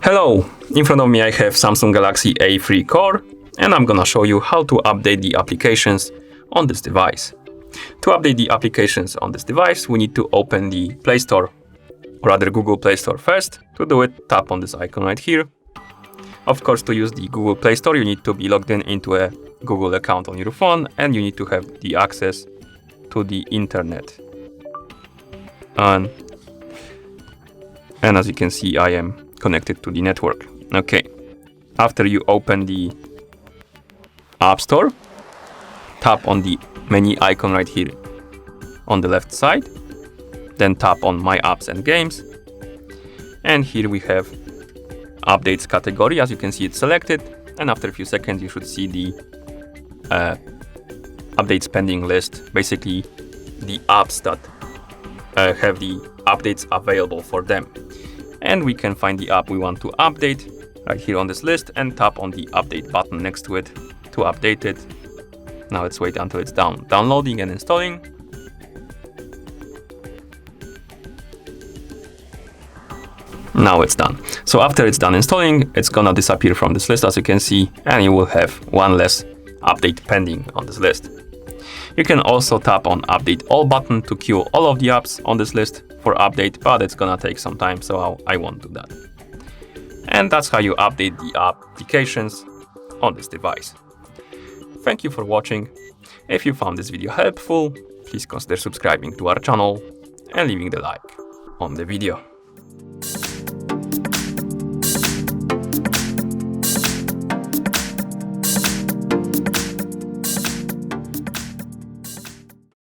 Hello, in front of me I have Samsung Galaxy A3 Core, and I'm gonna show you how to update the applications on this device. To update the applications on this device, we need to open the Play Store, or rather Google Play Store first. To do it, tap on this icon right here. Of course, to use the Google Play Store, you need to be logged in into a Google account on your phone, and you need to have the access to the internet. And as you can see, I am connected to the network. Okay, after you open the App Store, tap on the menu icon right here on the left side, then tap on My Apps and Games, and here we have Updates category. As you can see, it's selected, and after a few seconds you should see the updates pending list, basically the apps that have the updates available for them. And we can find the app we want to update right here on this list and tap on the update button next to it to update it. Now let's wait until it's downloading and installing. Now it's done. So after it's done installing, it's gonna disappear from this list, as you can see, and you will have one less update pending on this list. You can also tap on Update All button to queue all of the apps on this list for update, but it's gonna take some time, so I won't do that. And that's how you update the applications on this device. Thank you for watching. If you found this video helpful, please consider subscribing to our channel and leaving the like on the video.